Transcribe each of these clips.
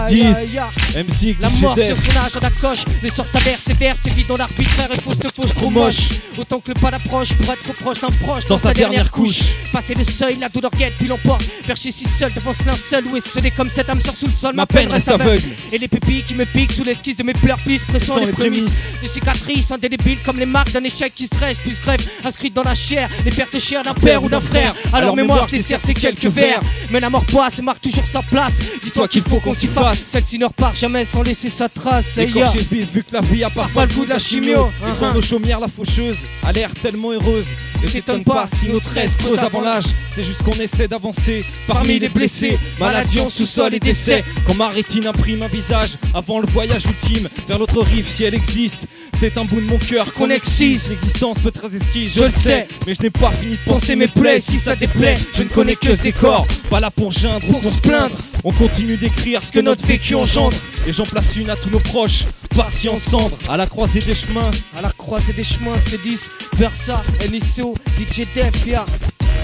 C'est 10, MC, la mort sur son âge, on accroche. Les sorts s'avèrent sévères, c'est vide dans l'arbitraire et fausse de fausse trop moche. Autant que le pas d'approche pour être trop proche d'un proche dans sa dernière couche. Passer le seuil, la douleur guette, puis l'emporte. Perché si seul devant ce linceul, où est scellé comme cette âme sort sous le sol. Ma peine reste aveugle. Et les pupilles qui me piquent sous l'esquisse de mes pleurs, plus pressant les prémices. Des cicatrices indélébiles comme les marques d'un échec qui se dresse, puis se grève, inscrites dans la chair. Les pertes chères d'un père ou d'un frère. Alors mémoire, je les serre ces quelques vers. Mais la mort passe et marque toujours sa place. Dis-toi qu'il faut qu'on s'y fasse. Celle-ci ne repart jamais sans laisser sa trace. Écorché vif, vu que la vie a parfois le goût de la chimio. Et quand nos chaumières, la faucheuse a l'air tellement heureuse. Ne t'étonne pas si notre reste creuse avant l'âge. C'est juste qu'on essaie d'avancer parmi les blessés. Maladie en sous-sol et décès. Quand ma rétine imprime un visage avant le voyage ultime vers l'autre rive, si elle existe, c'est un bout de mon cœur qu'on excise. L'existence peut être esquisse, je le sais, mais je n'ai pas fini de penser mes plaies. Si ça déplaît, je ne connais que ce décor. Pas là pour geindre ou pour se plaindre. On continue d'écrire ce que notre vécu engendre. Et j'en place une à tous nos proches, partis en cendres, à la croisée des chemins. À la croisée des chemins, c'est 10, Versa, NICO, DJ Def, ya.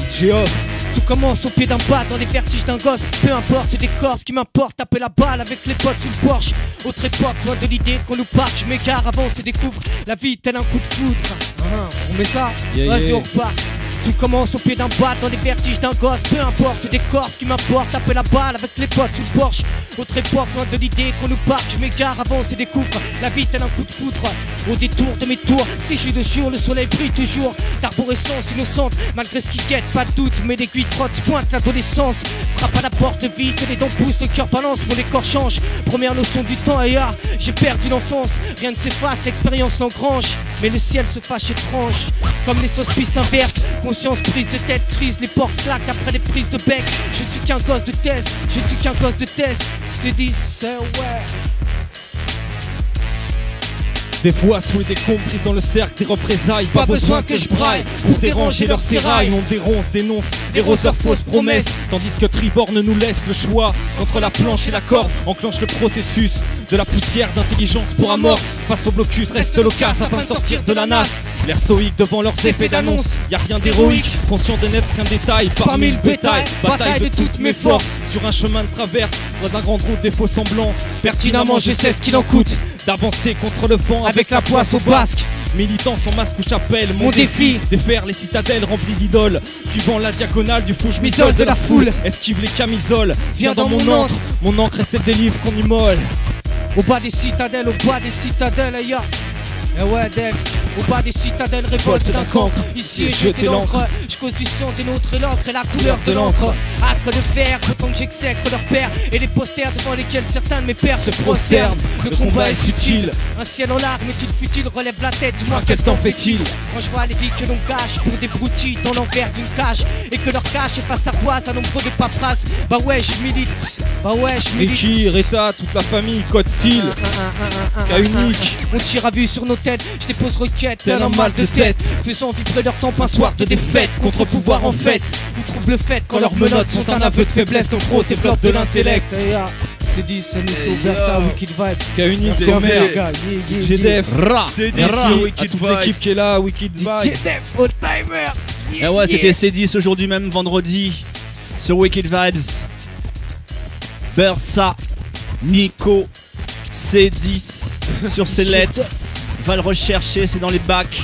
DJ Off. Tout commence au pied d'un pas, dans les vertiges d'un gosse. Peu importe des corps, ce qui m'importe, taper la balle avec les potes sous le Porsche. Autre époque, loin de l'idée qu'on nous parque. Je m'égare, avance et découvre la vie tel un coup de foudre. On met ça, vas-y on repart. Tout commence au pied d'un bas, dans les vertiges d'un gosse. Peu importe des corps, ce qui m'importe, taper la balle avec les potes sous le Porsche. Autre époque, loin de l'idée qu'on nous parque. Je m'égare, avance et découvre la vie tel un coup de foudre. Au détour de mes tours, si je suis de jour, le soleil brille toujours. D'arborescence innocente, malgré ce qui guette, pas de doute. Mais l'aiguille trotte, pointe l'adolescence. Frappe à la porte, vise et les dents poussent, le cœur balance, mon décor change. Première notion du temps, et j'ai perdu l'enfance. Rien ne s'efface, l'expérience l'engrange. Mais le ciel se fâche étrange, comme les auspices inverses. Conscience prise de tête, crise, les portes claquent après les prises de bec. Je ne suis qu'un gosse de test, je ne suis qu'un gosse de test. C'est 10, c'est ouais. Des fois sous des comprises dans le cercle des représailles. Pas besoin que je braille pour déranger leurs sérails. On dénonce, érose leurs fausses promesses. Tandis que Tribord nous laisse le choix entre la planche et la corde. Enclenche le processus de la poussière d'intelligence pour amorce. Face au blocus reste loquace afin de sortir de la nasse. L'air stoïque devant leurs effets d'annonce. Y'a rien d'héroïque, conscient de n'être qu'un détail parmi le bétail. Bataille de toutes mes forces sur un chemin de traverse, dans un grand route des faux semblants. Pertinemment je sais ce qu'il en coûte d'avancer contre le vent avec la poisse au basque. Militant sans masque ou chapelle, mon défi défaire les citadelles remplies d'idoles. Suivant la diagonale du fou, je m'isole de la foule. Esquive les camisoles, viens dans mon antre. Mon encre est celle des livres qu'on immole. Au bas des citadelles, ya. Eh ouais, Def, au bas des citadelles, révolte d'un cancre. Ici est jeté l'encre, je cause du sang des nôtres et l'encre et la couleur de l'encre. Acre de fer, autant que j'exècre leur père et les posters devant lesquels certains de mes pères se prosternent. Le combat est subtil, un ciel en larmes est-il futile, relève la tête, dis-moi quel temps fait-il. Quand je vois les vies que l'on cache pour des broutilles dans l'envers d'une cage et que leur cache efface l'ardoise à nombre de paperasses. Bah ouais, je milite, Ricky, Reta, toute la famille, code style, cas unique. On tire à vue sur nos têtes, je dépose requête, tel un mal de tête. Faisant vibrer leur temps un soir de défaite, contre-pouvoir en fête, ou trouble fait quand leurs menottes sont un aveu de faiblesse, nos pros développent de l'intellect. C'est 10, c'est Nisso, Versa, Wicked Vibe. Cas unique, c'est merde. GDF, merci à toute l'équipe qui est là, Wicked Vibe. GDF, Old Timer. Et ouais, c'était C10 aujourd'hui même, vendredi, sur Wicked Vibes. Versa, Nico, C10 sur ses lettres. Va le rechercher, c'est dans les bacs.